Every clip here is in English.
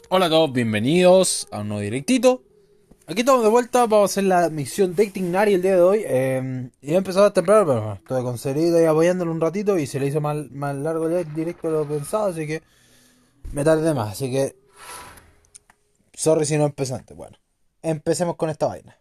Hola a todos, bienvenidos a un nuevo directito. Aquí estamos de vuelta, vamos a hacer la misión Dating Nari el día de hoy. Y he empezado temprano, pero bueno, estuve con Cerito ahí apoyándolo un ratito y se le hizo más largo el directo de lo pensado, así que me tardé más. Así que, sorry si no empecé antes. Bueno, empecemos con esta vaina.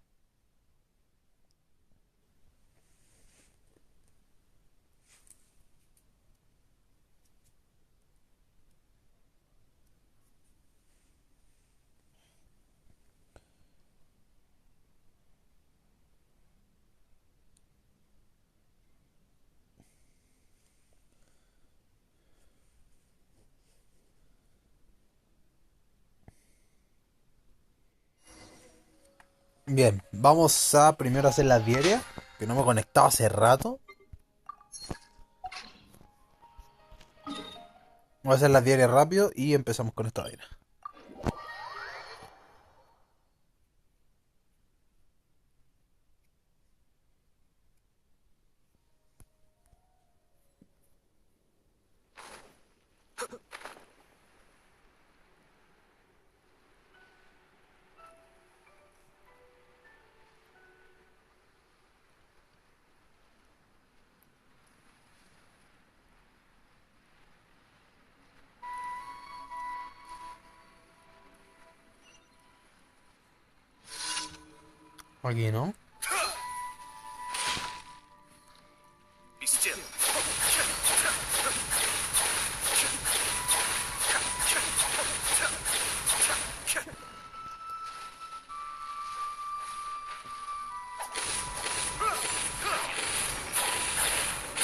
Bien, vamos a primero hacer la diaria, que no me he conectado hace rato. Vamos a hacer la diaria rápido y empezamos con esta vaina. Aquí, ¿no? Be still.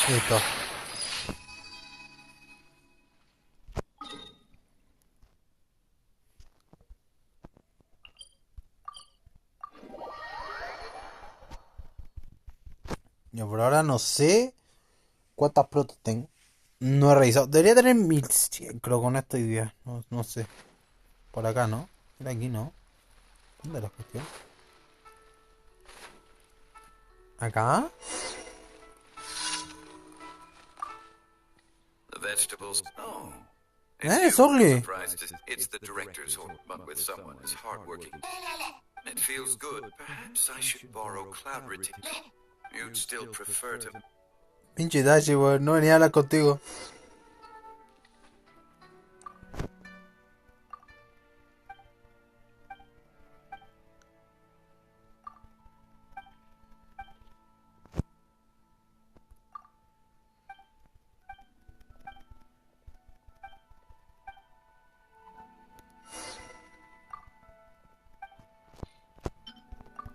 Listo. Yo por ahora no sé cuántas protos tengo. No he revisado. Debería tener 1100, creo, con esto hoy día. No sé. Por acá, ¿no? Era aquí, ¿no? ¿Dónde es la cuestión? ¿Acá? The vegetables. Oh. It's It's you. I'm ugly. surprised it's the director's home, but with someone as hardworking. It feels good. Perhaps I should borrow clarity. You'd still prefer to... Pinche Dashi, weón. No venía a hablar contigo.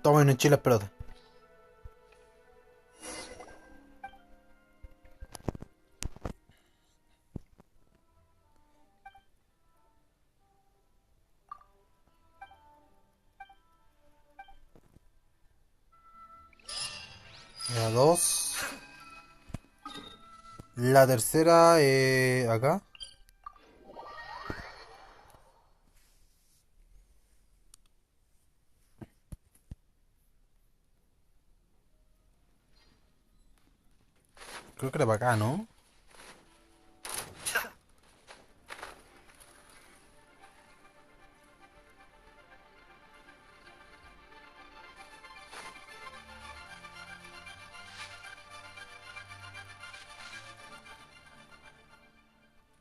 Tomen un chile pelota. Ya, dos. La tercera, acá. Creo que era para acá, ¿no?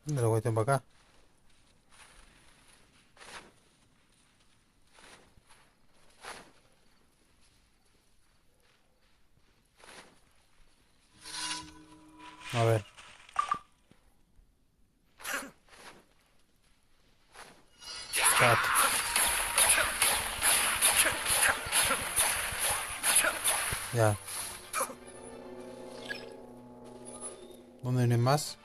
¿Dónde la cuestión para acá? A ver. Cat. Ya. ¿Dónde vienen más?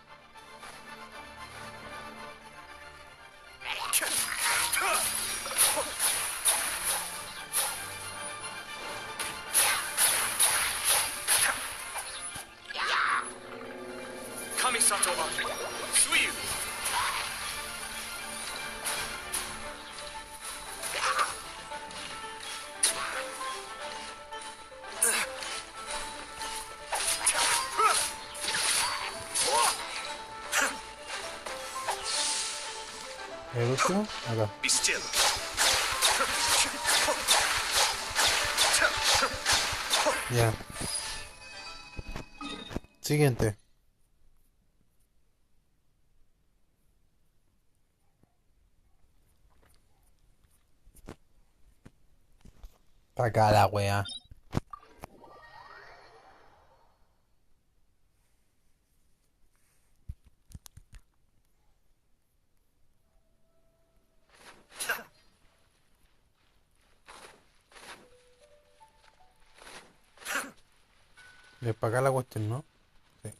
Kamisato Ake. Suiyu. El último, acá. Be still. Ya. Siguiente. Pa' acá la wea. Es para acá la cuestión, ¿no? Sí.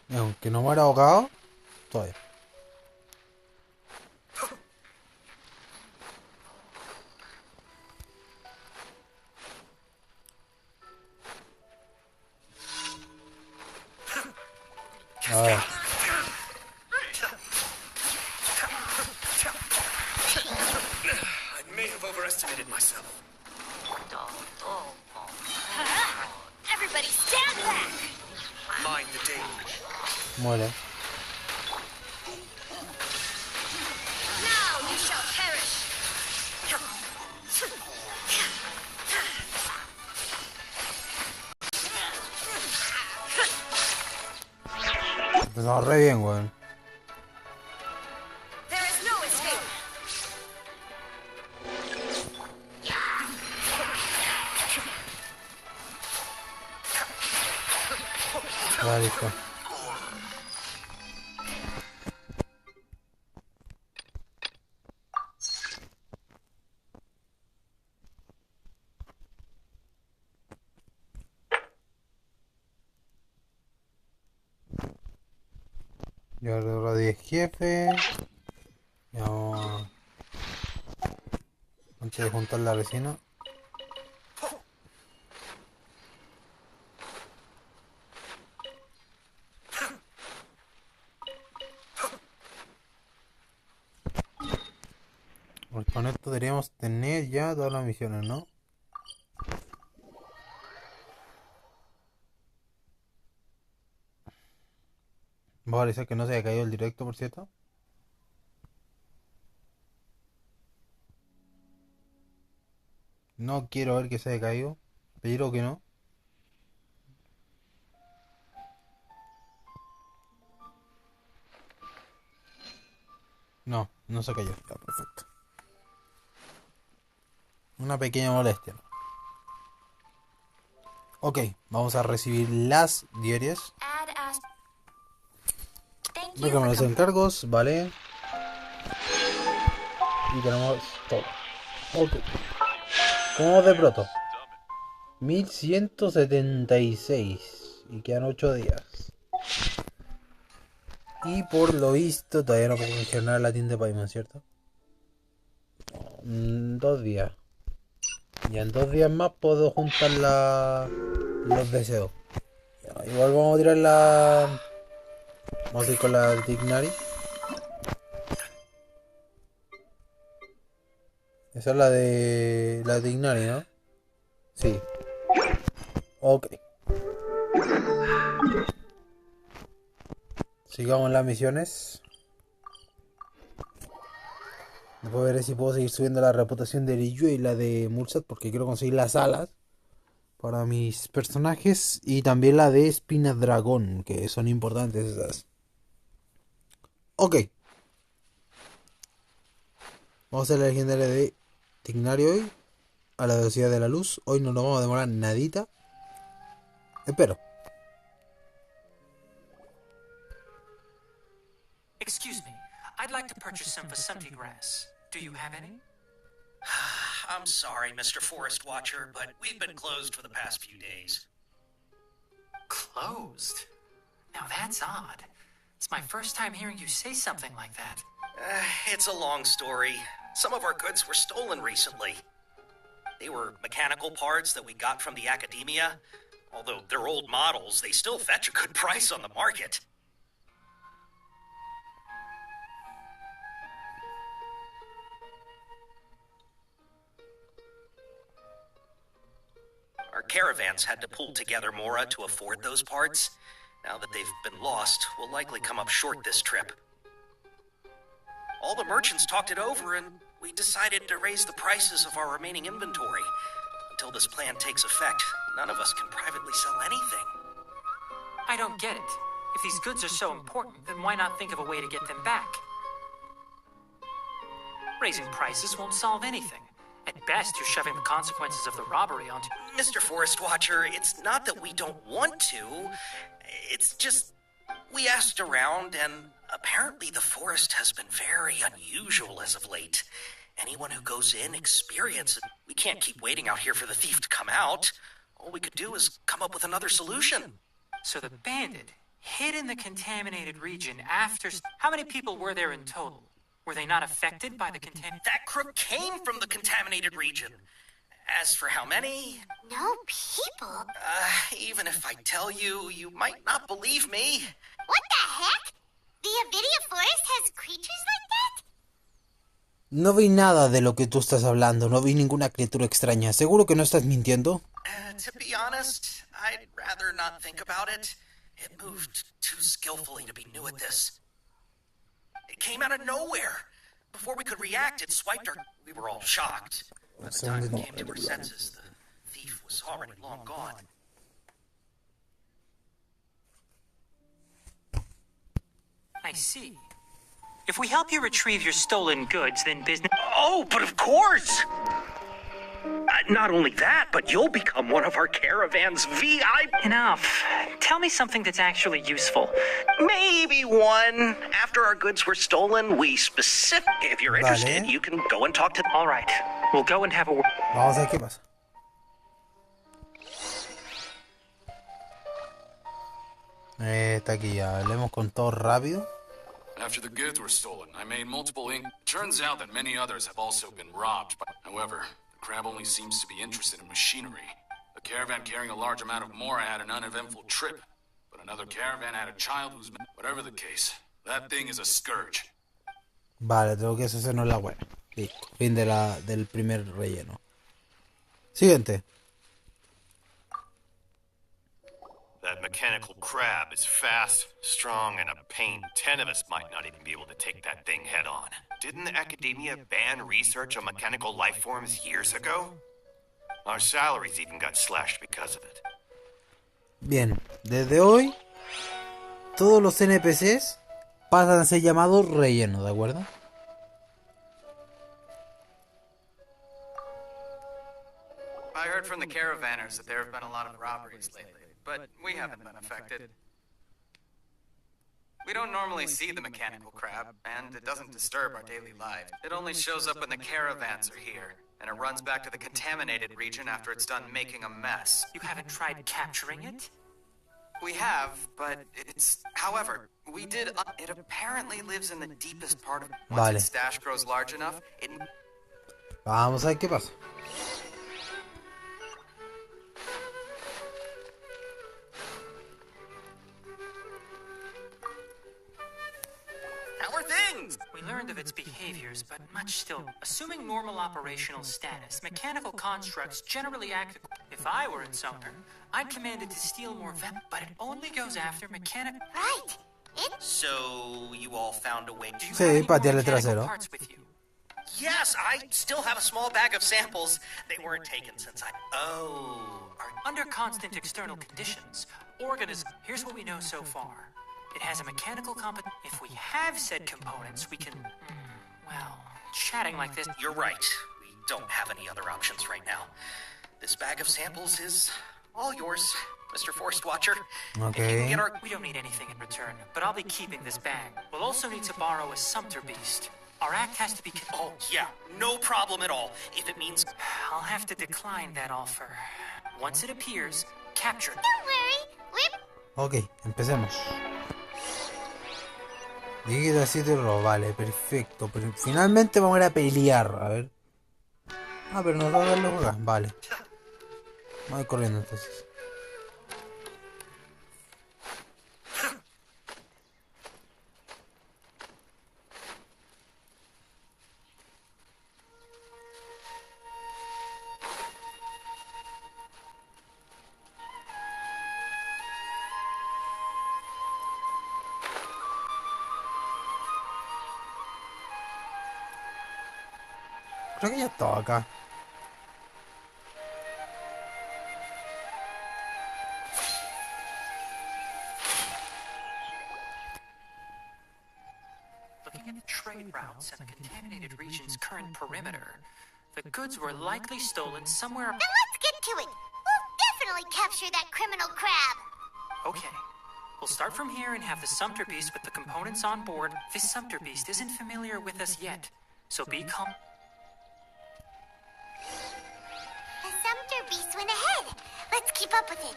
Y aunque no muera ahogado, todavía. Ahora. I may have overestimated myself. Everybody stand back! Mind the danger. Muere. Now you shall perish! Empezamos re bien, weón. There is no escape! Ya listo. Y ahora 10 jefes. Y vamos a... Antes de juntar la vecina. Pues con esto deberíamos tener ya todas las misiones, ¿no? Vamos a revisar que no se haya caído el directo, por cierto. No quiero ver que se haya caído. Pero que no. No, no se cayó. Está perfecto. Una pequeña molestia, ¿no? Ok, vamos a recibir las diarias. Add as... Thank you Déjame for los encargos, vale. Y tenemos todo. Ok. Como de proto. 1176. Y quedan 8 días. Y por lo visto todavía no puedo gestionar la tienda de Paimon, ¿cierto? 2 días. Y en 2 días más puedo juntar los deseos. Ya, igual vamos a tirar la... Vamos a ir con la Dignari. Esa es la de... La Dignari, ¿no? Sí. Ok. Sigamos las misiones. Después veré si puedo seguir subiendo la reputación de Ryu y la de Mulsat, porque quiero conseguir las alas para mis personajes. Y también la de Espina Dragón, que son importantes esas. Ok. Vamos a hacer la legendaria de Tignario hoy. A la velocidad de la luz. Hoy no nos vamos a demorar nadita. Espero. Excuse me, I'd like to purchase some Vasanti grass. Do you have any? I'm sorry, Mr. Forest Watcher, but we've been closed for the past few days. Closed? Now that's odd. It's my first time hearing you say something like that. It's a long story. Some of our goods were stolen recently. They were mechanical parts that we got from the academia. Although they're old models, they still fetch a good price on the market. caravans had to pull together Mora to afford those parts. Now that they've been lost, we'll likely come up short this trip. All the merchants talked it over, and we decided to raise the prices of our remaining inventory. Until this plan takes effect, none of us can privately sell anything. I don't get it. If these goods are so important, then why not think of a way to get them back? Raising prices won't solve anything. At best, you're shoving the consequences of the robbery onto... Mr. Forest Watcher, it's not that we don't want to. It's just... we asked around, and apparently the forest has been very unusual as of late. Anyone who goes in experiences it. We can't keep waiting out here for the thief to come out. All we could do is come up with another solution. So the bandit hid in the contaminated region after... How many people were there in total? Were they not affected by the That crook came from the contaminated region. As for how many... No people? Even if I tell you, you might not believe me. What the heck? The Avidia Forest has creatures like that? No vi nada de lo que tú estás hablando. No vi ninguna criatura extraña. ¿Seguro que no estás mintiendo? To be honest, I'd rather not think about it. It moved too skillfully to be new at this. It came out of nowhere. Before we could react, it swiped our... We were all shocked. By the time we came to our senses, the thief was already long gone. I see. If we help you retrieve your stolen goods, then business... Oh, but of course! Not only that, but you'll become one of our caravan's VIP... Enough. Tell me something that's actually useful. Maybe one. After our goods were stolen, we specific... If you're interested, Vale. you can go and talk to... All right. We'll go and have a word. Vamos a ver qué pasa. Está aquí ya. Hablemos con todo rápido. After the goods were stolen, I made multiple ink. Turns out that many others have also been robbed. However, the crab only seems to be interested in machinery. A caravan carrying a large amount of Mora had an uneventful trip, but another caravan had a child who's... Whatever the case, that thing is a scourge. Vale, tengo que hacernos la buena. Listo. Fin del primer relleno. Siguiente. That mechanical crab is fast, strong, and a pain. 10 of us might not even be able to take that thing head on. Didn't the academia ban research on mechanical life forms years ago? Our salaries even got slashed because of it. Bien, desde hoy todos los NPCs pasan a ser llamados relleno, ¿de acuerdo? I heard from the caravanners that there have been a lot of robberies lately, but we haven't been affected. We don't normally see the mechanical crab, and it doesn't disturb our daily lives. It only shows up when the caravans are here, and it runs back to the contaminated region after it's done making a mess. You haven't tried capturing it? We have, but it's... However, we did... It apparently lives in the deepest part of... Once Vale. its stash grows large enough, it... Vamos a ver qué pasa. How are things? We learned of its behaviors, but much still. Assuming normal operational status, mechanical constructs generally act... If I were its owner, I'd command it to steal more but it only goes after mechanical... Right. So, you all found a way to... Sí, patearle trasero. parts with you? Yes, I still have a small bag of samples. They weren't taken since I... Oh... Under constant external conditions, Here's what we know so far. It has a mechanical If we have said components, we can... Well, chatting like this... You're right. We don't have any other options right now. This bag of samples is all yours, Mr. Forest Watcher. Okay. If you can get our... We don't need anything in return, but I'll be keeping this bag. We'll also need to borrow a sumpter beast. Our act has to be... Oh, yeah, no problem at all. If it means... I'll have to decline that offer. Once it appears, capture it. Don't worry. We're... Ok, empecemos. Dígito así de robo, vale, perfecto. Pero finalmente vamos a ir a pelear, a ver. Ah, pero nos va a dar la juega. Vale. Vamos a ir corriendo entonces. Creo que ya estaba acá. Looking at the trade routes and the contaminated region's current perimeter, the goods were likely stolen somewhere. Then let's get to it. We'll definitely capture that criminal crab. Okay. We'll start from here and have the Sumpter Beast with the components on board. This Sumpter Beast isn't familiar with us yet, so be calm. The Sumpter Beast went ahead. Let's keep up with it.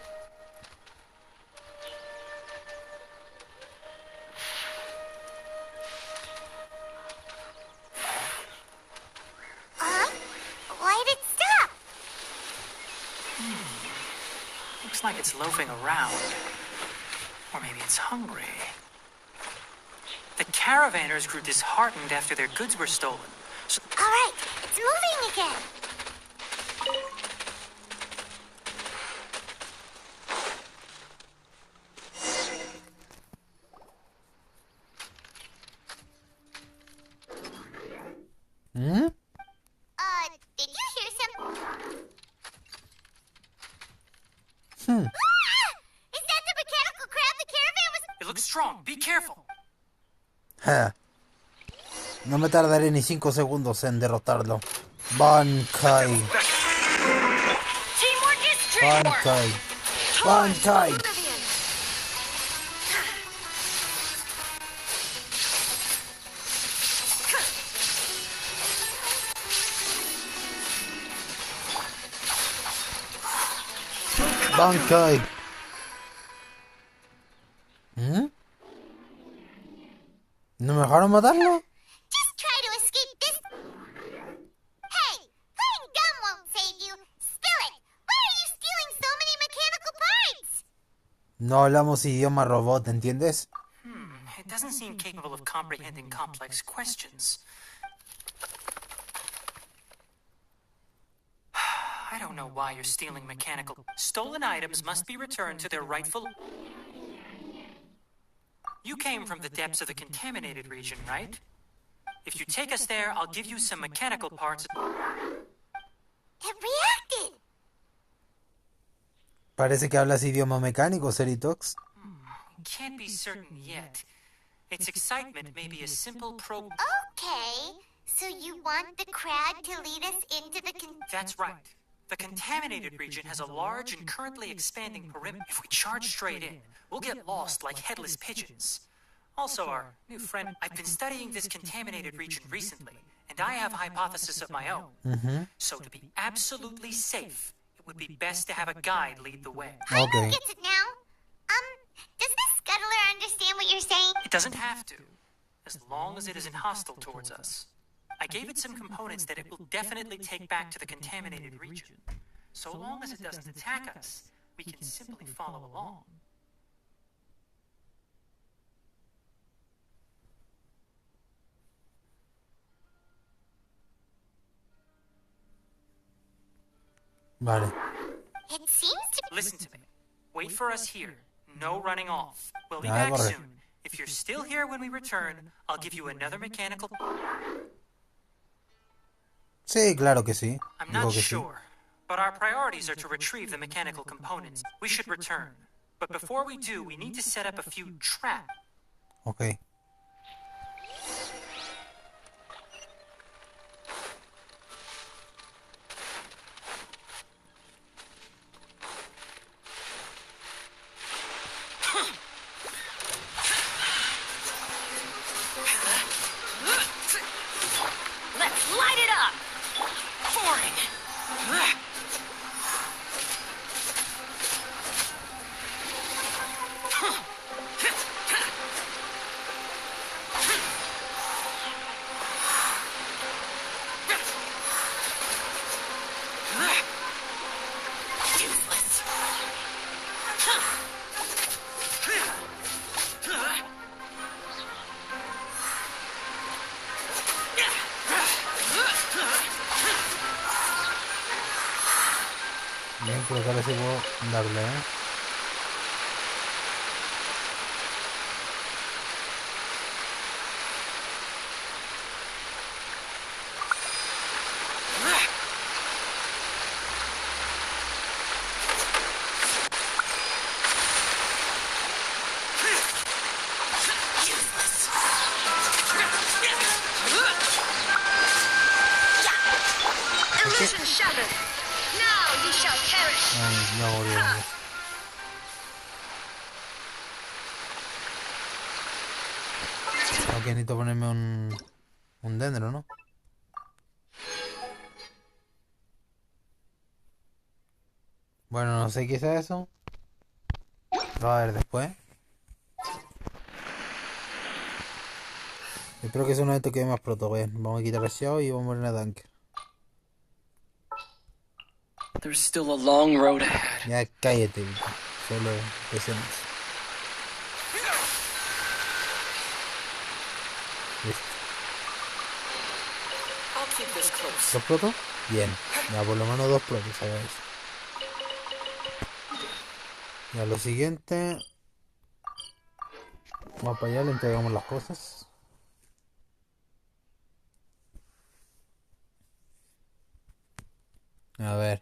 Huh? Why'd it stop? Looks like it's loafing around. Or maybe it's hungry. The caravanners grew disheartened after their goods were stolen. So All right, it's moving again. Hmm? Did you hear some? Hmm. Ah! Is that the mechanical crab the caravan was? it looks strong. Be careful. Ja. No me tardaré ni 5 segundos en derrotarlo. Bankai. Teamwork is teamwork! Bankai. Bankai. Bankai. ¿Mm? ¿No me dejaron matarlo? Just try to escape this. Hey, playing dumb won't save you. Spill it. Why are you stealing so many mechanical parts? No hablamos idioma robot, ¿entiendes? It doesn't seem capable of comprehending complex questions. I don't know why you're stealing mechanical. Stolen items must be returned to their rightful. You came from the depths of the contaminated region, right? If you take us there, I'll give you some mechanical parts. It reacted. Parece que hablas idioma mecánico, Zeritox. Can't be certain yet. Its excitement may be a simple Okay, so you want the crab to lead us into the That's right. The contaminated region has a large and currently expanding perimeter. If we charge straight in, we'll get lost like headless pigeons. Also, our new friend, I've been studying this contaminated region recently, and I have a hypothesis of my own. So to be absolutely safe, it would be best to have a guide lead the way. Okay. Gets it now? Does the scuttler understand what you're saying? It doesn't have to, as long as it isn't hostile towards us. I gave it some components that it will definitely take back to the contaminated region. So long as it doesn't attack us, we can simply follow along. Vale. It seems to Listen to me. Wait for us here. No running off. We'll be Ah, back corre. soon. If you're still here when we return, I'll give you another mechanical. Sí, claro que sí. I'm Digo not que sí. sure, but our priorities are to retrieve the mechanical components. We should return. But before we do, we need to set up a few traps. Ok. Let's light it up! Boring! Useless! Bien, creo que ahora sí puedo darle, ¿eh? Illusion shattered. Now you shall perish. Ay, no, boludo. Ok, necesito ponerme un dendro, ¿no? Bueno, no sé qué es eso. Lo va a ver después. Espero que eso no te quede más proto, bien. Vamos a quitar el y vamos a poner a Danker. There's still a long road ahead. Ya cállate, Vito. Solo empecemos. Listo. I'll keep this close. ¿Dos protos? Bien. Ya por lo menos dos protos, ¿sabes? Ya lo siguiente. Vamos para allá, le entregamos las cosas. A ver.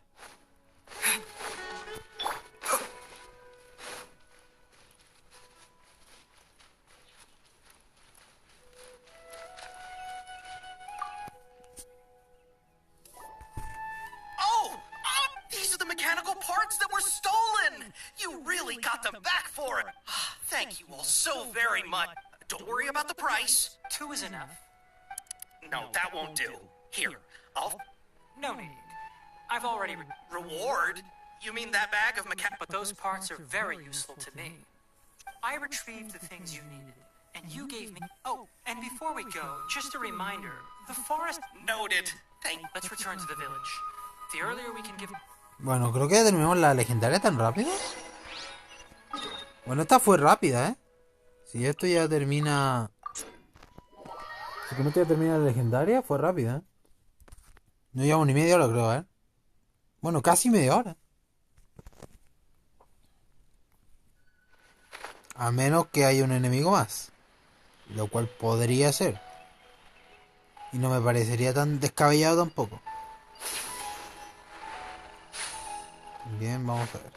These are the mechanical parts that were stolen! You really got them back for it! Thank you all so very much. Don't worry about the price. 2 is enough. No, that won't do. Here, I'll... No need. I've already... Reward? You mean that bag of But those parts are very useful to me. I retrieved the things you needed, and you gave me... Oh, and before we go, just a reminder, the forest... Noted. Let's return to the village. The earlier we can give... Bueno, creo que ya terminamos la legendaria tan rápido. Bueno, esta fue rápida, ¿eh? Si esto ya termina... Si con esto ya termina la legendaria, fue rápida, ¿eh? No llevamos ni media hora, creo, ¿eh? Bueno, casi media hora. A menos que haya un enemigo más. Lo cual podría ser. Y no me parecería tan descabellado tampoco. Bien, vamos a ver.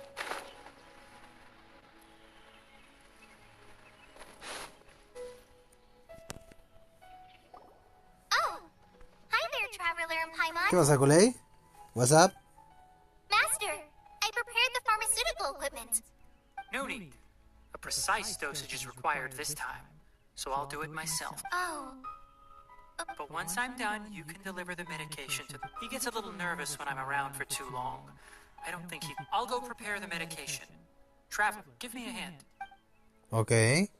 Oh, hi there, Traveler and Paimon. ¿Qué pasa, Coley? What's up? Master, I prepared the pharmaceutical equipment. No need. A precise dosage is required this time, so I'll do it myself. Oh. But once I'm done, you can deliver the medication to... He gets a little nervous when I'm around for too long. I don't think he... I'll go prepare the medication. Traveler, give me a hand. Okay.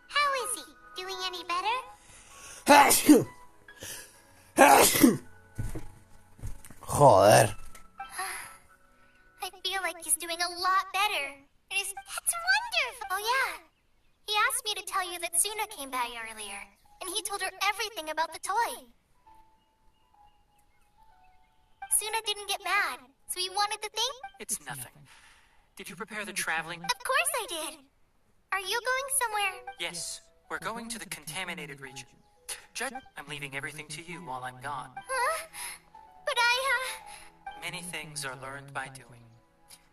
How is he? Doing any better? Joder. I feel like he's doing a lot better. That's wonderful. Oh, yeah. He asked me to tell you that Suna came by earlier, and he told her everything about the toy. Suna didn't get mad, so he wanted the thing? It's nothing. Did you prepare the traveling? Of course I did. Are you going somewhere? Yes, we're going to the contaminated region. Judge, I'm leaving everything to you while I'm gone. Huh? But Many things are learned by doing.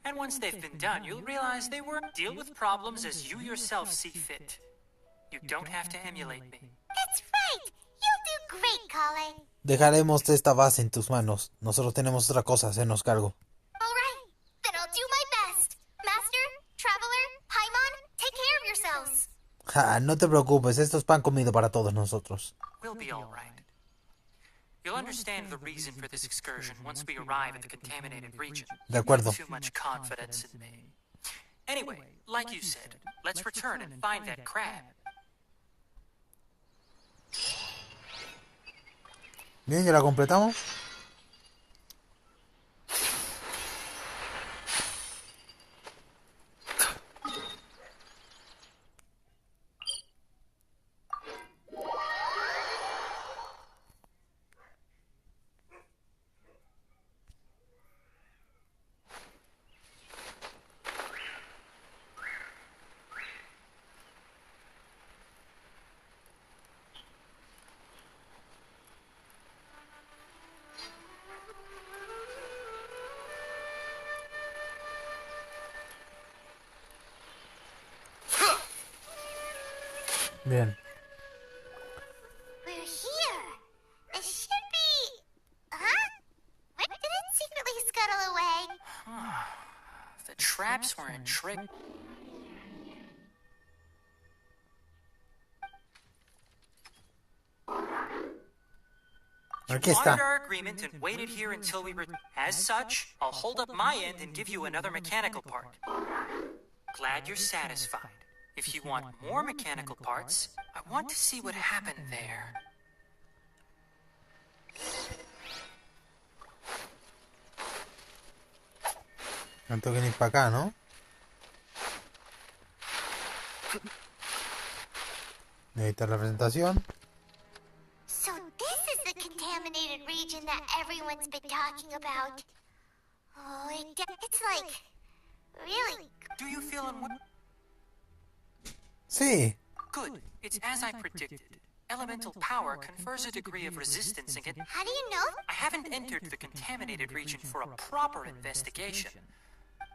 And once they've been done, you'll realize they work. Deal with problems as you yourself see fit. You don't have to emulate me. That's right. You'll do great, Kale. Dejaremos esta base en tus manos. Nosotros tenemos otra cosa, hacernos cargo. All right. Then I'll do my best. Master, Traveler, Paimon, take care of yourselves. Ja, no te preocupes, esto es pan comido para todos nosotros. We'll be all right. You'll understand the reason for this excursion once we arrive at the contaminated region. De acuerdo. Too much confidence in me. Anyway, like you said, let's return and find that crab. Bien, ya la completamos. Bien. different trick. Aquí You honored está. our agreement and waited here until we were. As such, I'll hold up my end and give you another mechanical part. Glad you're satisfied. If you want more mechanical parts, I want to see what happened there. No tengo que ir para acá, ¿no? Ahí está la presentación. So this is the contaminated region that everyone's been talking about. Oh, it's like really. Do you feel Sí. Good. It's as I predicted. Elemental power confers a degree of resistance against. How do you know? I haven't entered the contaminated region for a proper investigation.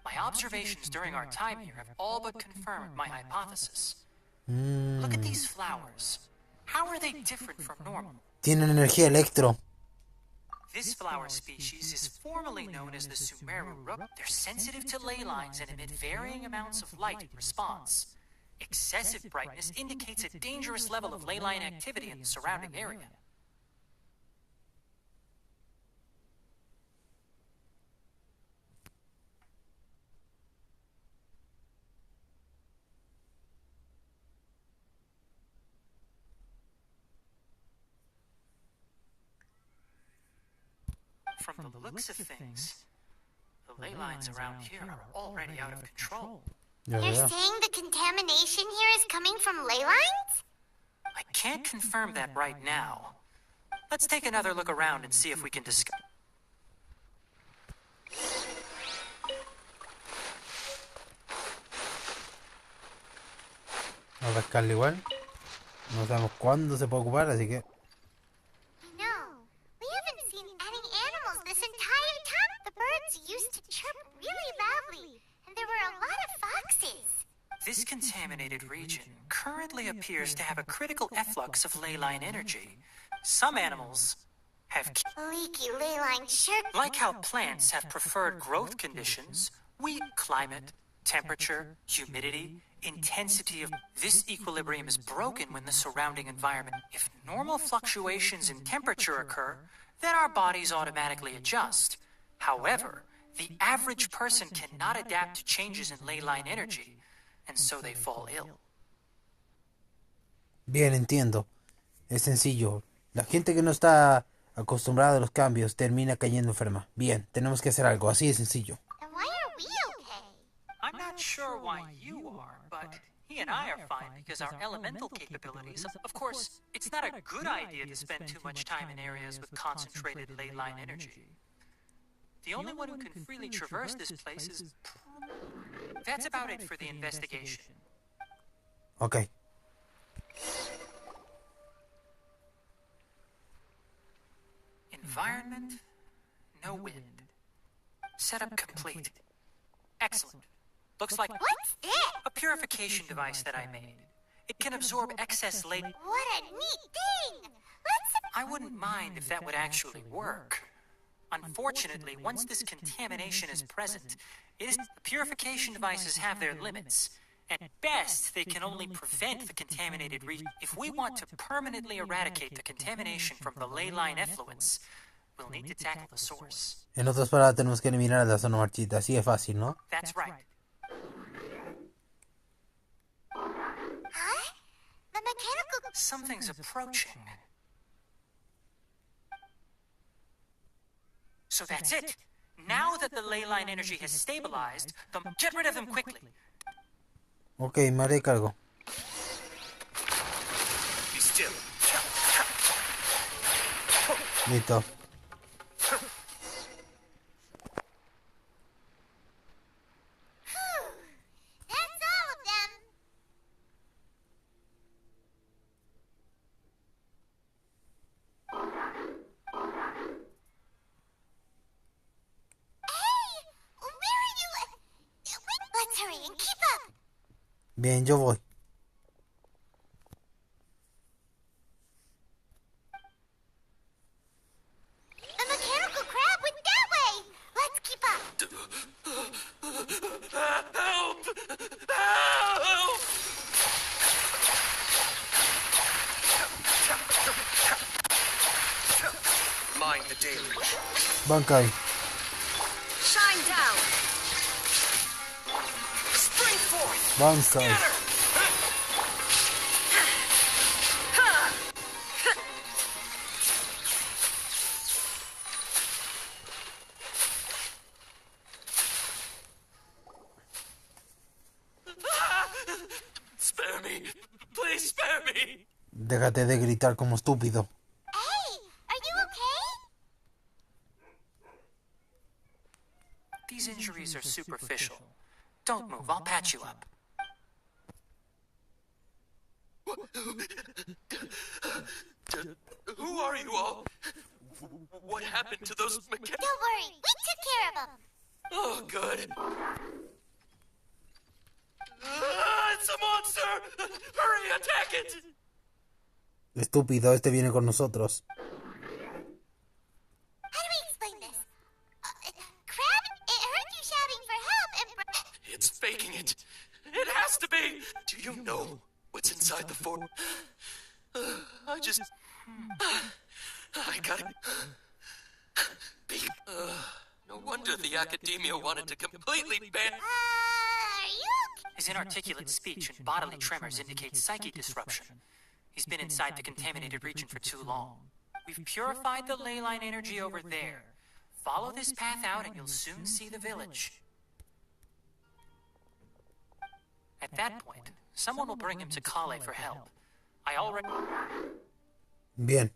My observations during our time here have all but confirmed my hypothesis. Look at these flowers. How are they different from normal? Tienen energía electro. This flower species is formally known as the Sumeru rook. They're sensitive to ley lines and emit varying amounts of light in response. Excessive brightness indicates a dangerous level of ley line activity in the surrounding area. From the looks of things, the ley lines around here are already out of control. Ya You're veo. saying the contamination here is coming from ley lines? I can't confirm that right now. Let's take another look around and see if we can discover. Vamos a pescarle igual. No sabemos cuándo se puede ocupar, así que... I know. We haven't seen any animals this entire time. The birds used to chirp really loudly, and there were a lot of foxes. This contaminated region currently appears to have a critical efflux of ley line energy. Some animals have... Leaky ley line sure. Like how plants have preferred growth conditions, climate, temperature, humidity, intensity of... This equilibrium is broken when the surrounding environment... If normal fluctuations in temperature occur, then our bodies automatically adjust. However, the average person cannot adapt to changes in ley line energy, and so they fall ill. Bien, entiendo. Es sencillo. La gente que no está acostumbrada a los cambios termina cayendo enferma. Bien, tenemos que hacer algo. Así de sencillo. And why are we okay? I'm not sure why you are, but he and I are fine because our elemental capabilities. Of course, it's not a good idea to spend too much time in areas with concentrated ley line energy. The only one who can freely traverse this place is... That's about it for the investigation. Ok. Environment, no wind. Setup complete. Excellent. Looks like What's this? a purification device that I made. It can absorb excess ley... What a neat thing! Let's. I wouldn't mind if that would actually work. Unfortunately, once this contamination is present, purification devices have their limits. At best, they can only prevent the contaminated region. If we want to permanently eradicate the contamination from the ley line effluence, we'll need to tackle the source. En otras palabras, tenemos que eliminar la zona marchita. Así de fácil, ¿no? That's right. Huh? The mechanical. Something's approaching. So that's it. Now that the ley line energy has stabilized, get rid of them quickly. Ok, me haré cargo. Be still. Listo. That's all of them. Hey, where are you? Let's hurry and keep up. Bien, yo voy. The mechanical crab went that way. Let's keep up. Help! mind the deluge. Bankai. Shine down. Spring forth! Bankai. Get her! Spare me. Please spare me. Déjate de gritar como estúpido. Hey, are you okay? These injuries are superficial. Don't move, I'll patch you up. Who are you all? What happened to those mechanics? Don't worry, we took care of them. Oh, good. It's a monster! Hurry, attack it! Estúpido, este viene con nosotros. How do we explain this? Crab, it heard you shouting for help and... It's faking it. It has to be. Do you know what's inside the fort? I just... I gotta... No wonder the academia wanted to completely ban... Are you okay? His inarticulate speech and bodily tremors indicate psyche disruption. He's been inside the contaminated region for too long. We've purified the ley line energy over there. Follow this path out and you'll soon see the village. At that point, someone will bring him to Kale for help. I already... Bien.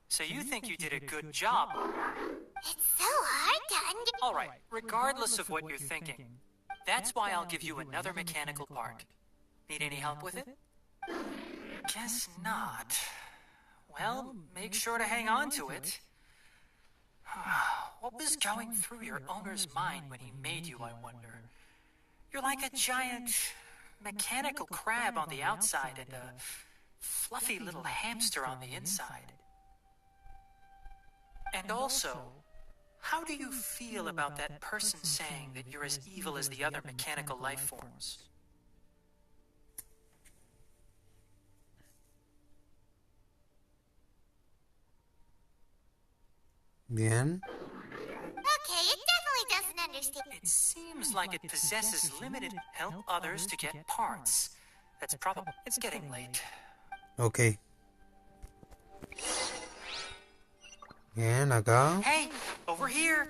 So you think you did a good job? It's so hard to understand. Alright, regardless of what you're thinking, that's why I'll give you another mechanical part. Need any help with it? Guess not. Well, make sure to hang on to it. What was going through your owner's mind when he made you, I wonder? You're like a giant mechanical crab on the outside and a fluffy little hamster on the inside. And also, how do you feel about that person saying that you're as evil as the other mechanical life forms? Bien. Okay, it definitely doesn't understand. It seems like it possesses limited help others to get parts. That's probably... It's getting late. Ok. Bien, acá. Hey, over here!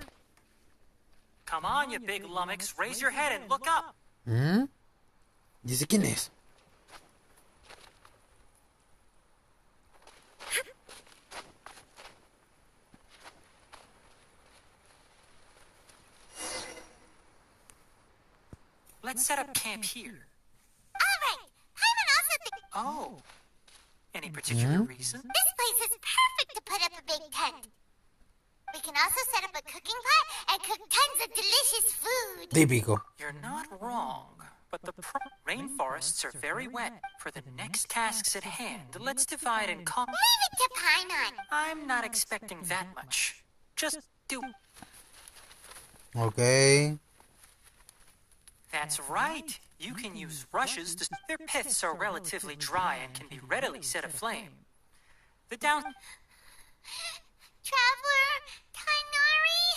Come on, you big lummox. Raise your head and look up. ¿Mm? ¿Y ese quién es? Let's set up camp here. Alright, Paimon also thinks Oh. Any particular reason? this place is perfect to put up a big tent. We can also set up a cooking pot and cook tons of delicious food. Típico. You're not wrong, but the rainforests are very wet. For the next tasks at hand, let's divide and Leave it to Paimon. I'm not expecting that much. Just do... Ok. That's right. You can use rushes to... Their piths are relatively dry and can be readily set aflame. The down... Traveler, Kainari,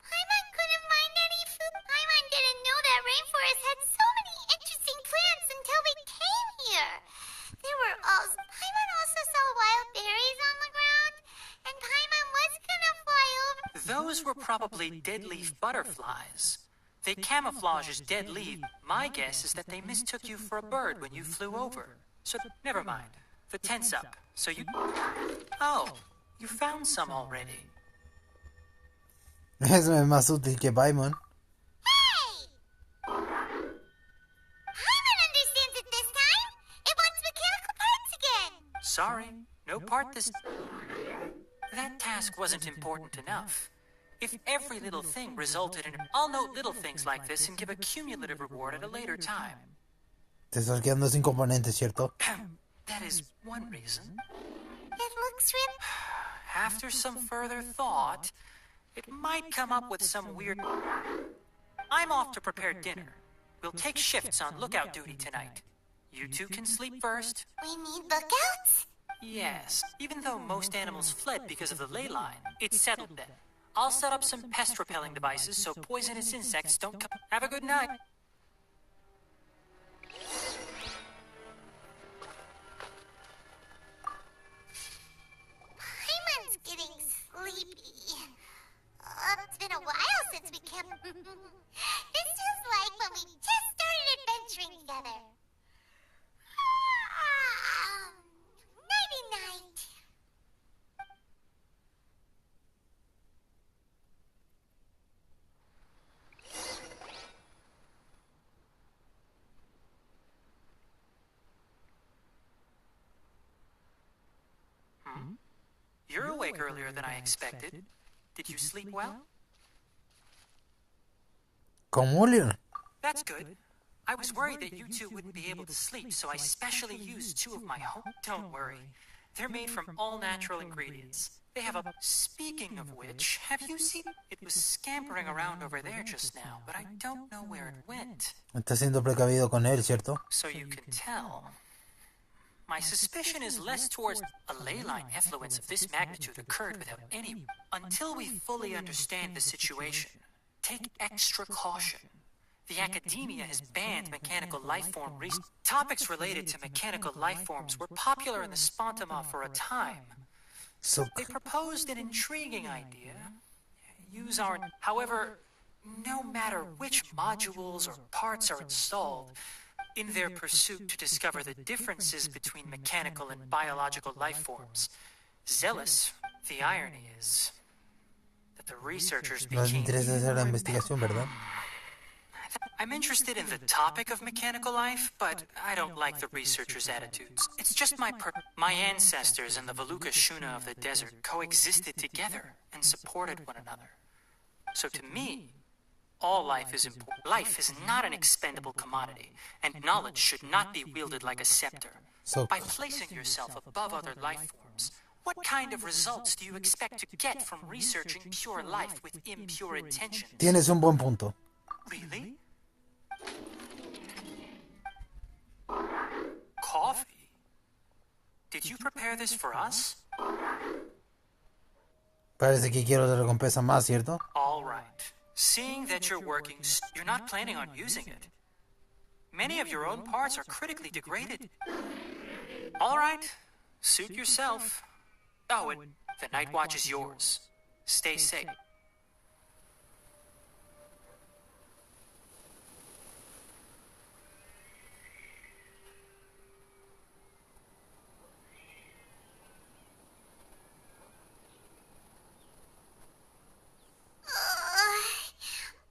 Paimon couldn't find any food. Paimon didn't know that rainforest had so many interesting plants until we came here. Paimon also saw wild berries on the ground, and Paimon was gonna fly over. Those were probably dead leaf butterflies. They camouflage as dead leaf. My guess is that they mistook you for a bird when you flew over. So, never mind. The tent's up. So you... Oh, you found some already. Eso es más útil que Paimon. Hey! Paimon understands it this time. It wants mechanical parts again. Sorry, no part this... That task wasn't important enough. If every little thing resulted in... I'll note little things like this and give a cumulative reward at a later time. Te estás quedando sin componentes, ¿cierto? That is one reason. It looks real. After some further thought, it might come up with some weird... I'm off to prepare dinner. We'll take shifts on lookout duty tonight. You two can sleep first. We need lookouts? Yes, even though most animals fled because of the ley line, it's settled then. I'll set up some pest-repelling devices so poisonous insects don't come. Have a good night. Paimon's getting sleepy. It's been a while since we kept... This is like when we just started adventuring together. Nighty-night. You're awake earlier than I expected. Did you sleep well? ¿Cómo, Leon? That's good. I was worried that you two wouldn't be able to sleep, so I specially used 2 of my home. Don't worry. They're made from all natural ingredients. They have a... Speaking of which, have you seen... It was scampering around over there just now, but I don't know where it went. Está siendo precavido con él, ¿cierto? So you can tell. My suspicion is less towards a ley line effluence of this magnitude occurred without any... Until we fully understand the situation, take extra caution. The academia has banned mechanical lifeform topics related to mechanical lifeforms were popular in the Spontima for a time. So, They proposed an intriguing idea. Use our... However, no matter which modules or parts are installed, in their pursuit to discover the differences between mechanical and biological lifeforms, zealous, the irony is that the researchers nos became... interesa hacer la investigación, ¿verdad? I'm interested in the topic of mechanical life, but I don't like the researchers' attitudes. It's just my ancestors and the Valuka Shuna of the desert coexisted together and supported one another. So to me, all life is important. Life is not an expendable commodity, and knowledge should not be wielded like a scepter. So, By placing yourself above other life forms, what kind of results do you expect to get from researching pure life with impure intentions? tienes un buen punto. Really? Coffee? Did you prepare this for us? Parece que quiero la recompensa más, ¿cierto? All right. Seeing that you're working, you're not planning on using it. Many of your own parts are critically degraded. All right. Suit yourself. Oh, and the night watch is yours. Stay safe.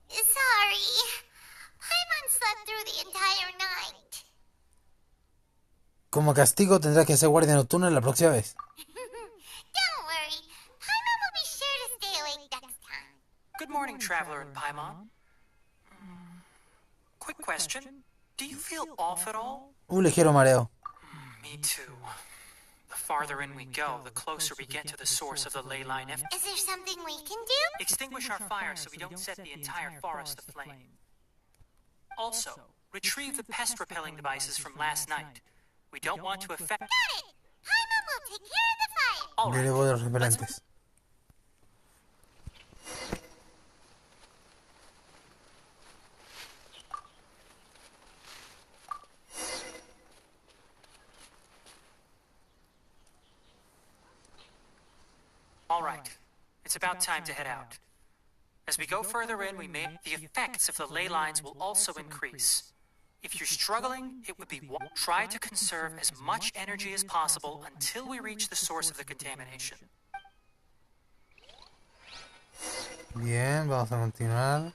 Sorry. Paimon slept through the entire night. Como castigo tendrás que hacer guardia nocturna la próxima vez. Don't worry. Paimon will be sure to stay awake next time. Good morning, Traveler and Paimon. Quick question. Do you feel off at all? Un ligero mareo. Me too. The farther in we go, the closer we get to the source of the ley line. Is there something we can do? Extinguish our fire so we don't set the entire forest aflame. Also, retrieve the pest-repelling devices from last night. We don't want to affect... Got it! Paimon will take care of the fire. All Le right. debo de los repelentes. All right. It's about time to head out. As we go further in, the effects of the ley lines will also increase. If you're struggling, it would be try to conserve as much energy as possible until we reach the source of the contamination. Bien, vamos a continuar.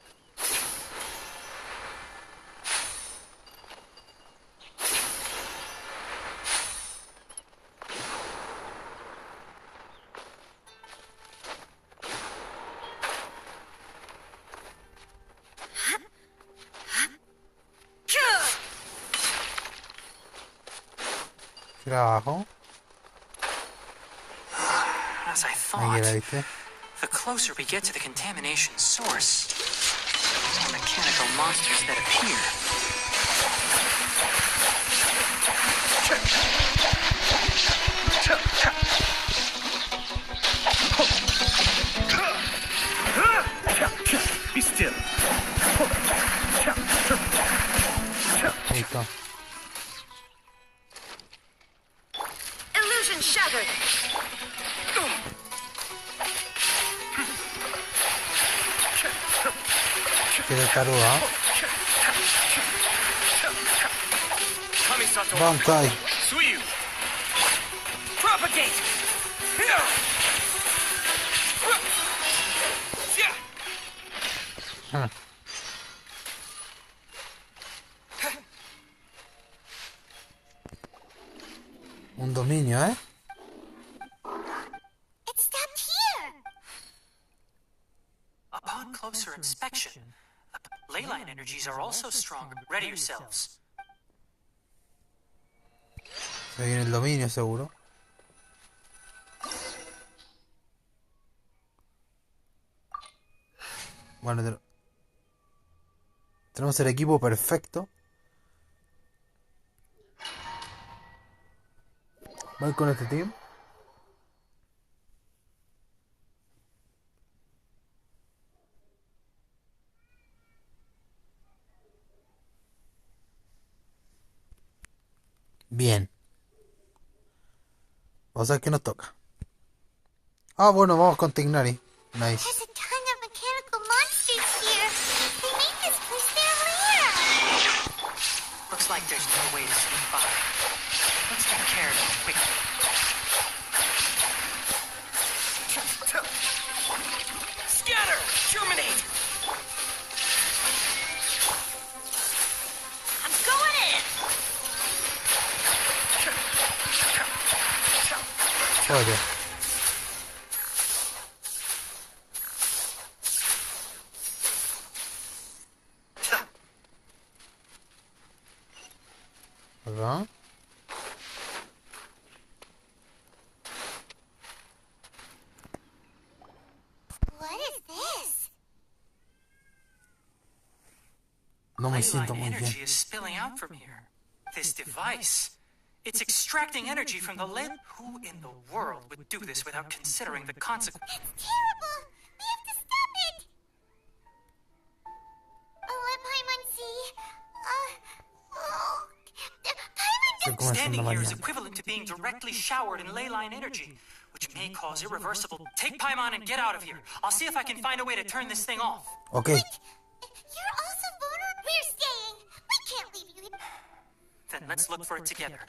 Gira abajo. As I Ahí thought, la viste. the closer we get to the contamination source, the more mechanical monsters that appear. shattered. Qué taruga. Bankai. Suyu. Propagate. Un dominio, ¿eh? It stopped here. Upon closer inspection, leyline energies are also stronger. Ready yourselves. Se viene el dominio, seguro. Bueno, tenemos el equipo perfecto. Voy con este team. Bien. Vamos a ver qué nos toca. Ah, bueno, vamos con Tignari. Nice. There's a ton of mechanical monsters here. They made this place their lair. Looks like there's no way to sneak by. Let's take care of it quickly. Scatter! Germinate! I'm going in. Oye. Acá. What is this? No me siento Leyline muy energy bien. is spilling out from here. This device. It's extracting energy from the lid. Who in the world would do this without considering the consequences? It's terrible. We have to stop it. Oh, Paimon, see. Estoy como Standing haciendo here is mañana. equivalent to being directly showered in leyline energy, which may cause irreversible. Take Paimon and get out of here. I'll see if I can find a way to turn this thing off. Okay. You're also vulnerable. We're staying. We can't leave you. Then let's look for it together.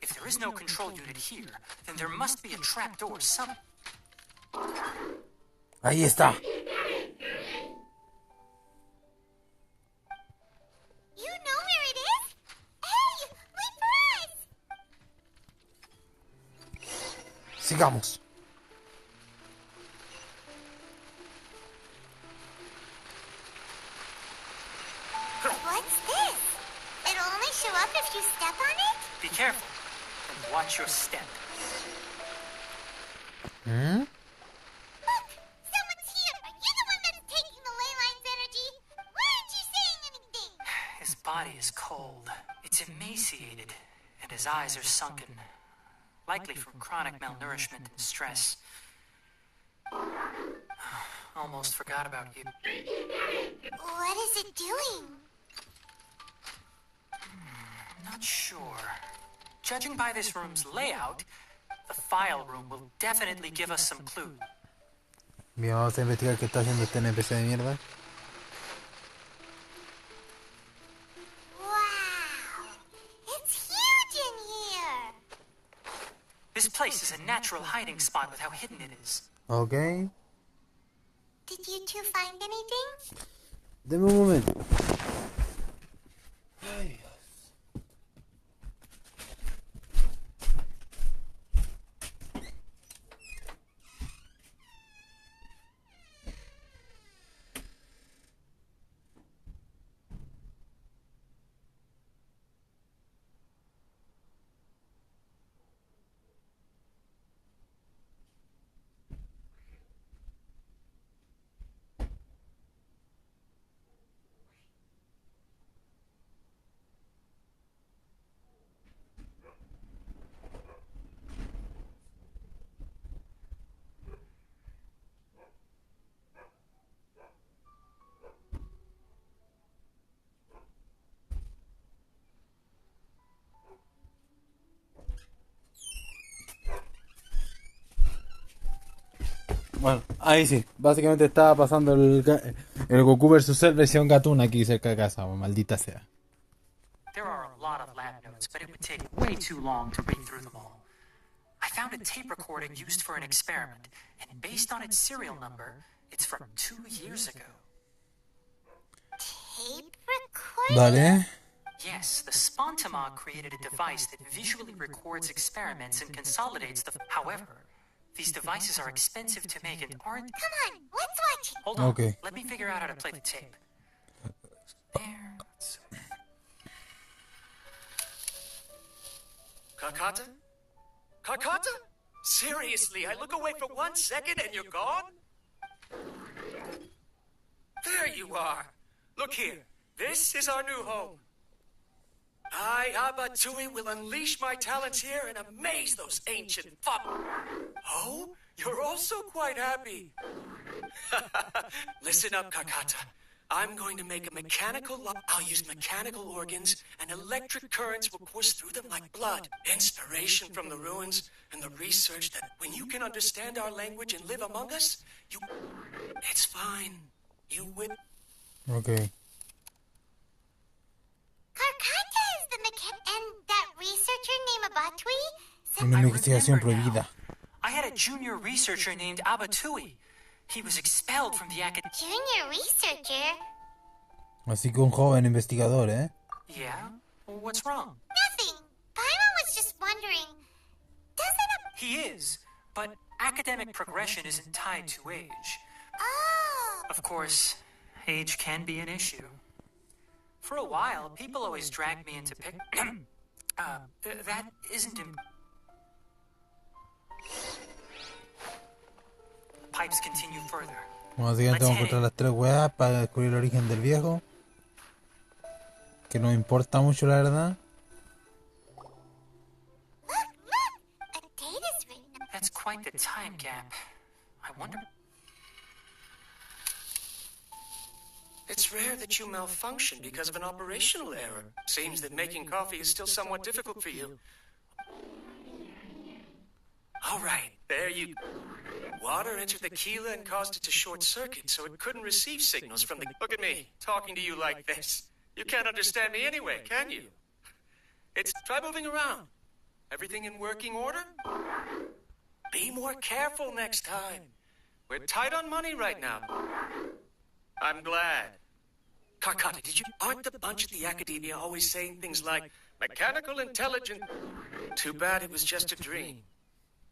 If there is no control unit here, then there must be a trapdoor somewhere. Ahí está. You know where it is? Hey, wait for us. Sigamos. What's this? It'll only show up if you step on it? Be careful and watch your step. ¿Mm? Look, someone's here. Are you the one that's taking the ley line's energy? Why aren't you saying anything? His body is cold. It's emaciated, and his eyes are sunken, likely from chronic malnourishment and stress. Almost forgot about you. What is it doing? Not sure. Judging by this room's layout, the file room will definitely give us some clue. Bien, vamos a investigar qué está haciendo este NPC de mierda. Wow. It's huge in here. This place is a natural hiding spot with how hidden it is. Ok. Did you two find anything? Deme un momento. Bueno, ahí sí. Básicamente estaba pasando el Goku vs. Cell versión Gatún aquí cerca de casa. Maldita sea. There are a lot of lab notes, but it would take way too long to read through them all. I found a tape recording used for an experiment, and based on its serial number, it's from 2 years ago. Tape recording? Vale. Yes, the Spontamog created a device that visually records experiments and consolidates them. However, these devices are expensive to make and aren't... Come on, let's watch it. Hold on, Okay. let me figure out how to play the tape. There, let's... Karkata? Karkata? Seriously, I look away for 1 second and you're gone? There you are. Look here. This is our new home. I, Abatui, will unleash my talents here and amaze those ancient fuck. Oh, you're also quite happy. Listen up, Karkata. I'm going to make a mechanical I'll use mechanical organs, and electric currents will course through them like blood. Inspiration from the ruins, and the research that when you can understand our language and live among us, you... It's fine. You will... Ok. Karkata is the and that researcher named Abatui? Una investigación prohibida. I had a junior researcher named Abatui. He was expelled from the academy. Junior researcher? Así que un joven investigador, ¿eh? Yeah? Well, what's wrong? Nothing. Byron was just wondering, doesn't He is, but academic progression isn't tied to age. Oh. Of course, age can be an issue. For a while, people always dragged me into that isn't Pipes continue further. Básicamente vamos a encontrar las 3 weas para descubrir el origen del viejo. Que no importa mucho, la verdad. Look! A date is written. That's quite the time gap. I wonder... It's rare that you malfunction because of an operational error. Seems that making coffee is still somewhat difficult for you. All right, there you... Water entered the Keela and caused it to short circuit, so it couldn't receive signals from the... Look at me, talking to you like this. You can't understand me anyway, can you? It's... Try moving around. Everything in working order? Be more careful next time. We're tight on money right now. I'm glad. Karkata, aren't the bunch at the Academia always saying things like, mechanical intelligence? Too bad it was just a dream.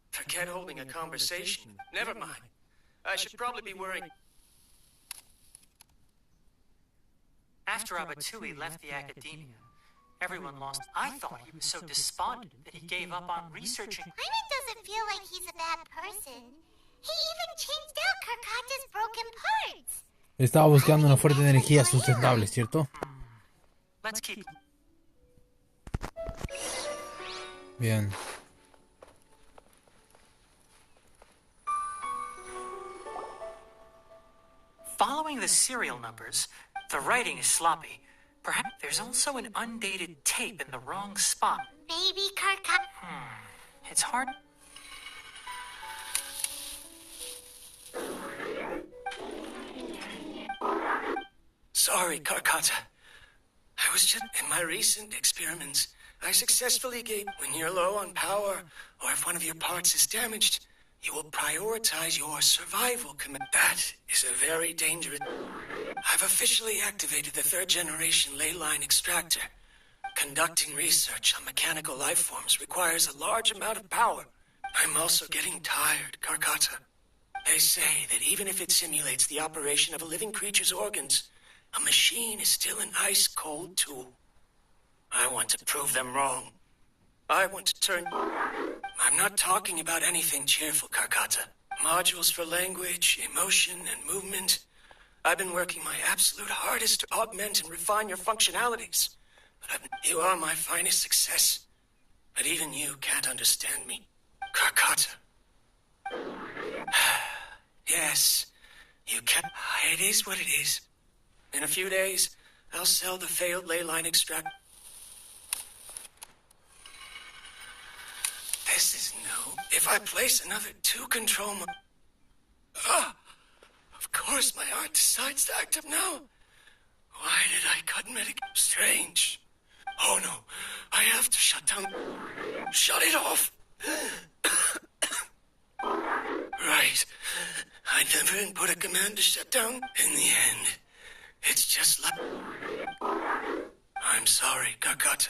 Forget holding a conversation. Never mind. I should probably be worrying. After Abatui left the Academia, everyone lost. I thought he was so despondent that he gave up on researching. Hyman doesn't feel like he's a bad person. He even changed out Karkata's broken parts. Estaba buscando una fuente de energía sustentable, ¿cierto? Let's keep... Bien. Following the serial numbers, the writing is sloppy. Perhaps there's also an undated tape in the wrong spot. Maybe Karkata... It's hard... Sorry, Karkata. I was just... In my recent experiments, I successfully gave... When you're low on power, or if one of your parts is damaged, you will prioritize your survival command. That is a very dangerous... I've officially activated the 3rd generation ley line extractor. Conducting research on mechanical life forms requires a large amount of power. I'm also getting tired, Karkata. They say that even if it simulates the operation of a living creature's organs, a machine is still an ice-cold tool. I want to prove them wrong. I want to turn... I'm not talking about anything cheerful, Karkata. Modules for language, emotion, and movement. I've been working my absolute hardest to augment and refine your functionalities. But you are my finest success. But even you can't understand me. Karkata. Yes, you can't... It is what it is. In a few days, I'll sell the failed ley line extract. This is new. If I place another 2 control... Of course my heart decides to act up now. Why did I cut medic? Strange. Oh no, I have to shut down. Shut it off. Right. I never input a command to shut down. In the end, it's just like... I'm sorry, Kakata.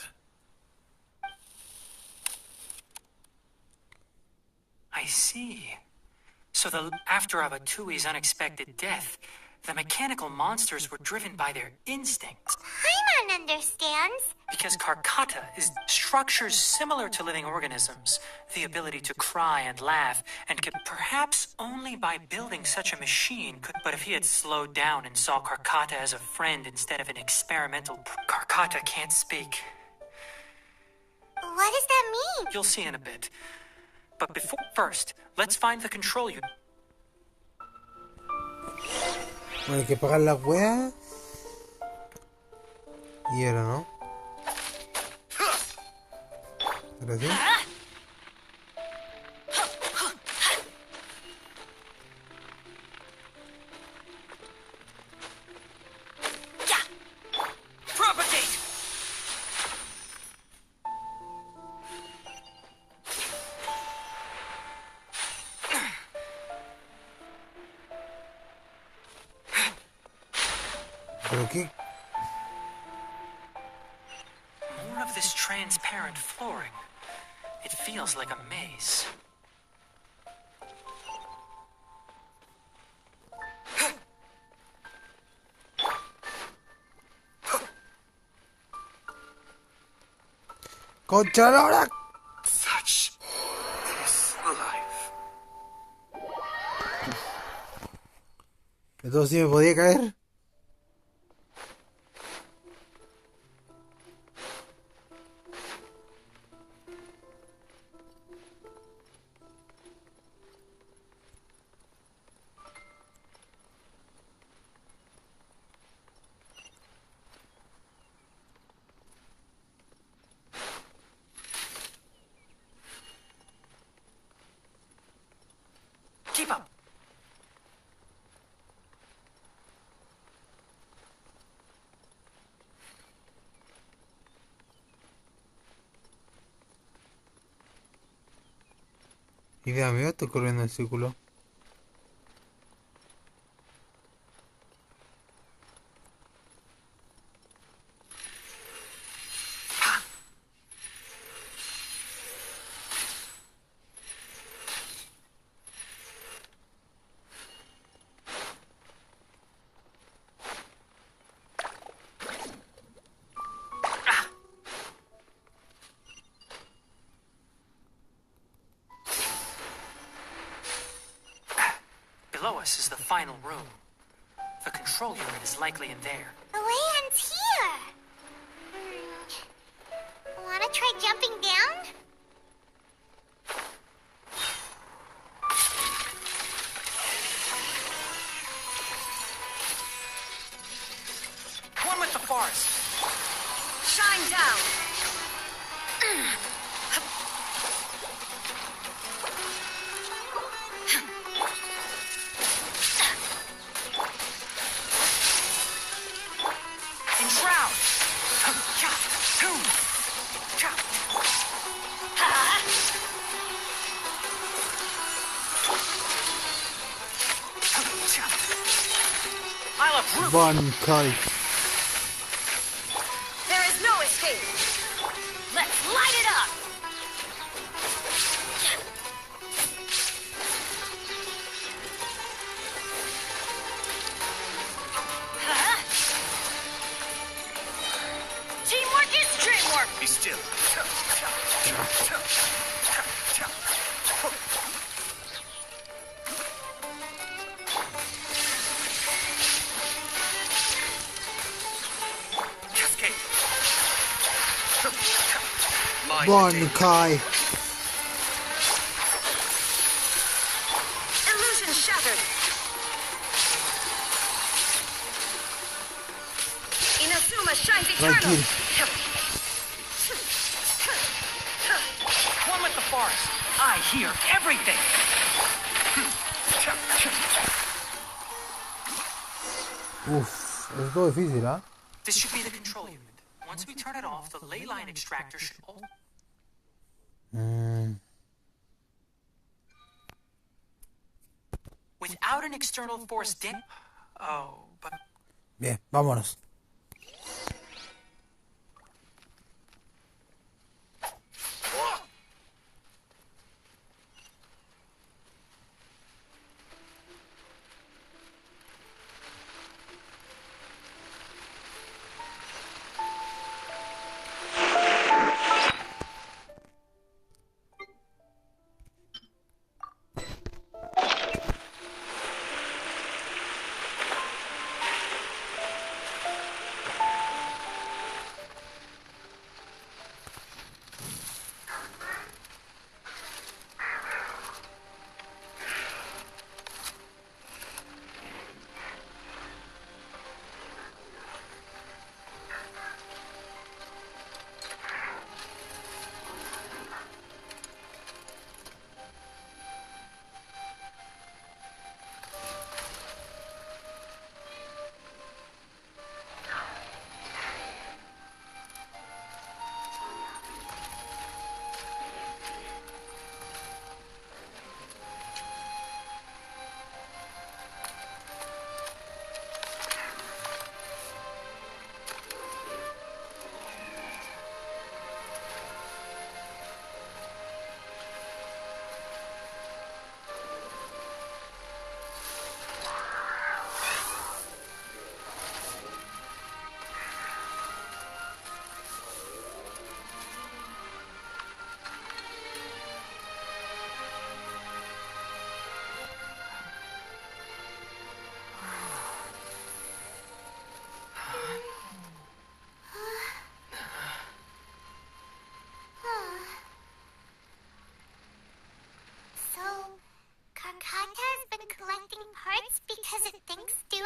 I see. So after Abatui's unexpected death, the mechanical monsters were driven by their instincts. Paimon understands. Because Karkata is structures similar to living organisms, the ability to cry and laugh, and could perhaps only by building such a machine could. But if he had slowed down and saw Karkata as a friend instead of an experimental, Karkata can't speak. What does that mean? You'll see in a bit. But first, let's find the control unit. Bueno, hay que pagar la wea. Y era, ¿no? Gracias. ¿Pero qué? More of this transparent flooring. It feels like a maze. ¡Concha la hora! Such is life. ¿Esto sí me podía caer? Keep up. Idea mía, estoy corriendo en círculo. Below us is the final room. The control unit is likely in there. The way ends here. Wanna try jumping down? One with the forest. Shine down. Enshroud. I'll approve. One kite. There is no escape. Let's light it up. Teamwork is dreamwork. Be still. Cascade. One Kai. Illusion shattered. Inazuma shines eternal. Tranquilo. One with the forest. I hear everything. Uff, es todo difícil, ¿ah? This should be the control unit. Once we turn it off, the ley line extractor should... Without an external force Oh, but... Bien, vámonos.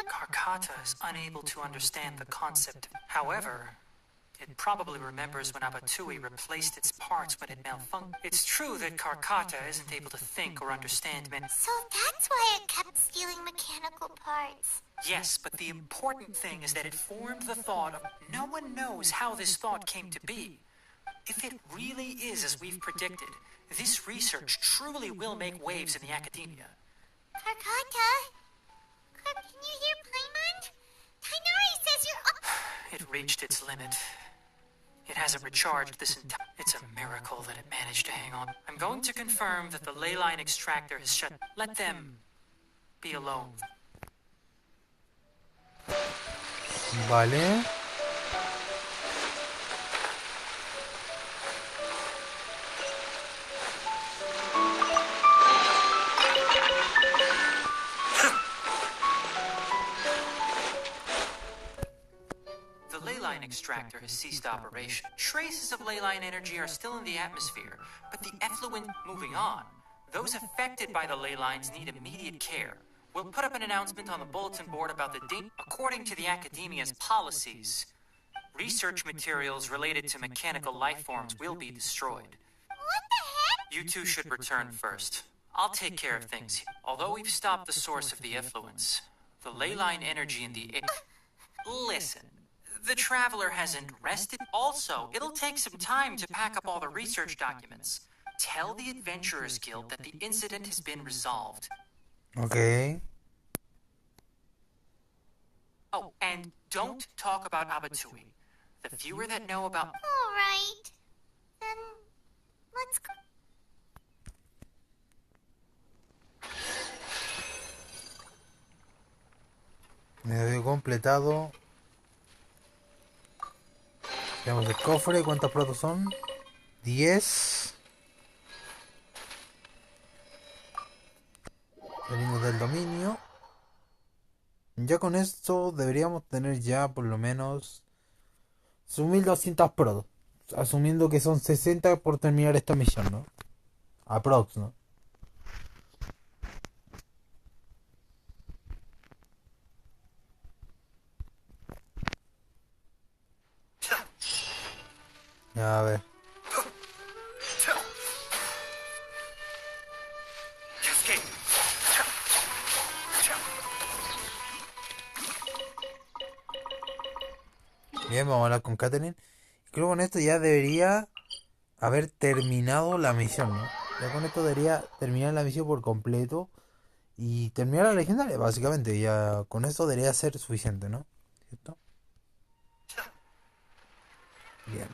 Carcata is unable to understand the concept. However, it probably remembers when Abatui replaced its parts when it malfunctioned. It's true that Carcata isn't able to think or understand many... So that's why it kept stealing mechanical parts. Yes, but the important thing is that it formed the thought of... No one knows how this thought came to be. If it really is as we've predicted, this research truly will make waves in the academia. Carcata? Can you hear Paimon? Tainari says you're... It reached its limit. It hasn't recharged this entire... It's a miracle that it managed to hang on. I'm going to confirm that the ley line extractor has shut... Let them be alone. Vale. Extractor has ceased operation. Traces of leyline energy are still in the atmosphere, but the effluent moving on. Those affected by the ley lines need immediate care. We'll put up an announcement on the bulletin board about the according to the academia's policies. Research materials related to mechanical life forms will be destroyed. What the heck? You two should return first. I'll take care of things. Although we've stopped the source of the effluence, the leyline energy in the... Listen. The Traveler hasn't rested. Also, it'll take some time to pack up all the research documents. Tell the Adventurers Guild that the incident has been resolved. Okay. Oh, and don't talk about Abatui. The fewer that know about... All right. Then, let's go. Me había completado. Veamos el cofre, ¿cuántos platos son? 10. Salimos del dominio. Ya con esto deberíamos tener ya por lo menos 1200 protos. Asumiendo que son 60 por terminar esta misión, ¿no? Aprox, ¿no? A ver. Bien, vamos a hablar con Catherine. Creo que con esto ya debería haber terminado la misión, ¿no? Ya con esto debería terminar la misión por completo y terminar la legendaria, básicamente. Ya con esto debería ser suficiente, ¿no? ¿Cierto? Bien.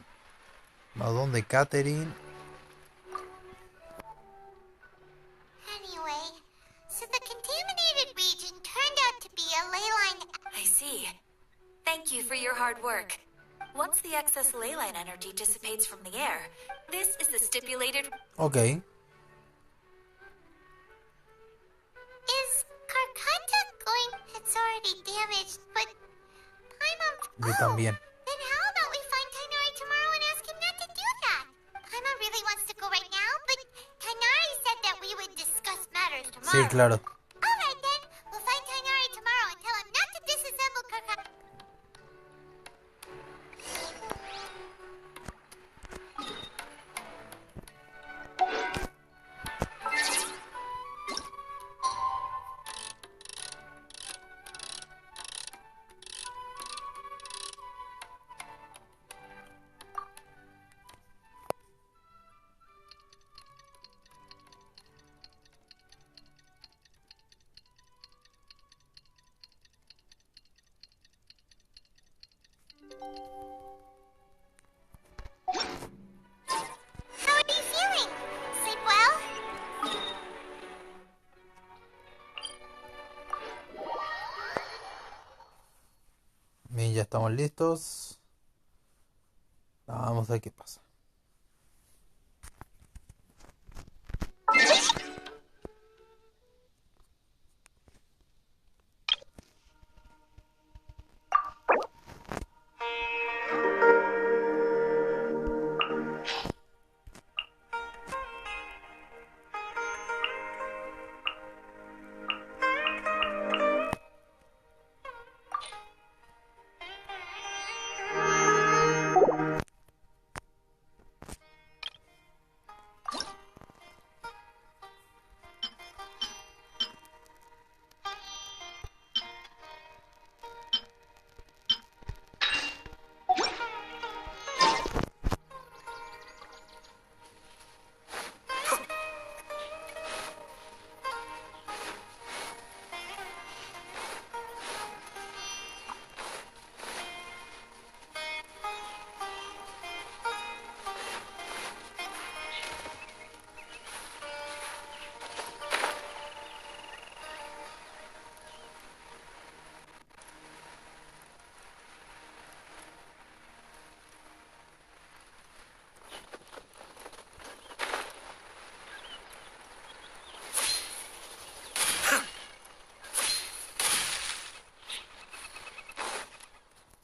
¿A dónde Catherine? Anyway, so the contaminated region turned out to be a ley line. I see. Thank you for your hard work. Once the excess ley line energy dissipates from the air, this is the stipulated... Ok. Is Carcanta going? It's already damaged, but Paimon... Yo también. Then how about we find Tainari tomorrow and ask him not to do that? Paimon really wants to go right now, but Tainari said that we would discuss matters tomorrow. Sí, claro. Alright then, we'll find Tainari tomorrow and tell him not to disassemble Carcanta. How are you feeling? Sleep well? Bien, ya estamos listos. Vamos a ver qué pasa.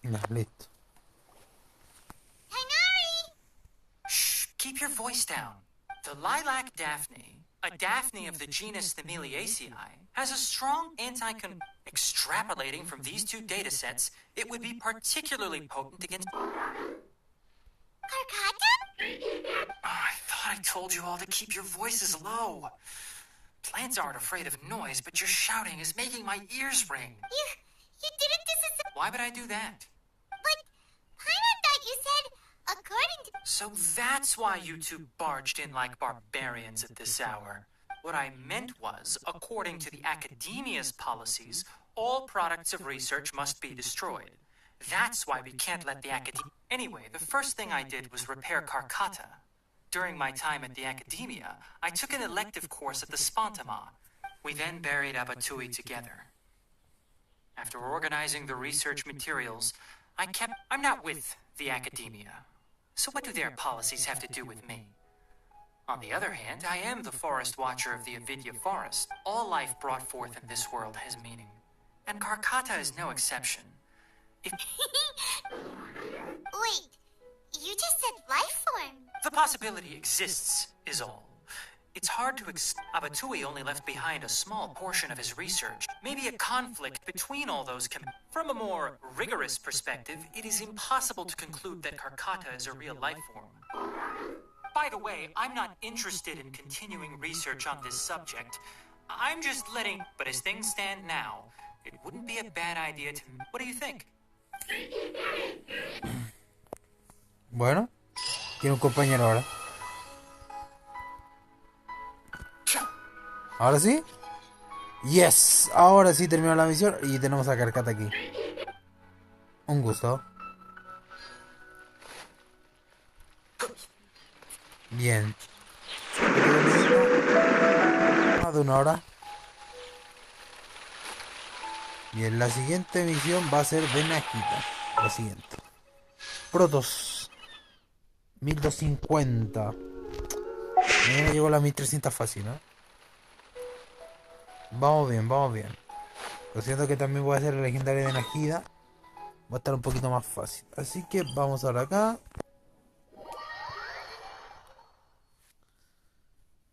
Ya, listo. Tainari! Shh, keep your voice down. The lilac daphne, a daphne of the genus Thameliaceae, has a strong anti-con... Extrapolating from these two datasets, it would be particularly potent against... Carcata? I thought I told you all to keep your voices low. Plants aren't afraid of noise, but your shouting is making my ears ring. You didn't disassemble... Why would I do that? But Paimon thought you said, according to... So that's why you two barged in like barbarians at this hour. What I meant was, according to the Academia's policies, all products of research must be destroyed. That's why we can't let the Academia... Anyway, the first thing I did was repair Carcata. During my time at the Academia, I took an elective course at the Spontama. We then buried Abatui together. After organizing the research materials, I'm not with the Academia. So what do their policies have to do with me? On the other hand, I am the Forest Watcher of the Avidya Forest. All life brought forth in this world has meaning. And Carcata is no exception. If Wait, you just said life form. the possibility exists, is all. It's hard to Abatui only left behind a small portion of his research. Maybe a conflict between all those From a more rigorous perspective, it is impossible to conclude that Carcata is a real life form. By the way, I'm not interested in continuing research on this subject. I'm just letting... But as things stand now, it wouldn't be a bad idea to... What do you think? Bueno, tiene un compañero ahora. ¿Ahora sí? Yes, ahora sí terminó la misión y tenemos a Carcata aquí. Un gusto. Bien. Más de una hora. Bien, la siguiente misión va a ser de Nakita. La siguiente. Protos. 1250. Mañana llegó la 1300 fácil, ¿no? Vamos bien, vamos bien. Lo siento que también voy a hacer el legendario de Najida. Va a estar un poquito más fácil. Así que vamos ahora acá.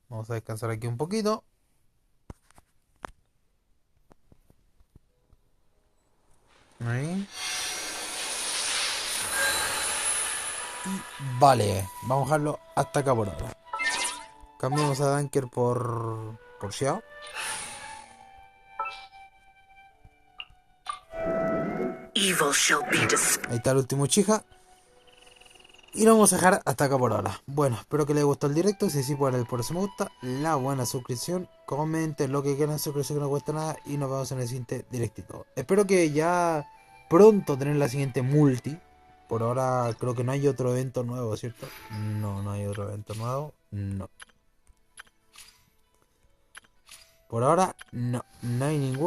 Vamos a descansar aquí un poquito. Ahí. Y vale, vamos a dejarlo hasta acá por ahora. Cambiamos a Danker por Xiao. Ahí está el último Chija. Y lo vamos a dejar hasta acá por ahora. Bueno, espero que les gustó el directo. Si sí, por eso me gusta. La buena suscripción. Comenten lo que quieran. Suscripción que no cuesta nada. Y nos vemos en el siguiente directito. Espero que ya pronto tener la siguiente multi. Por ahora creo que no hay otro evento nuevo, ¿cierto? No, no hay otro evento nuevo. No. Por ahora no hay ninguno.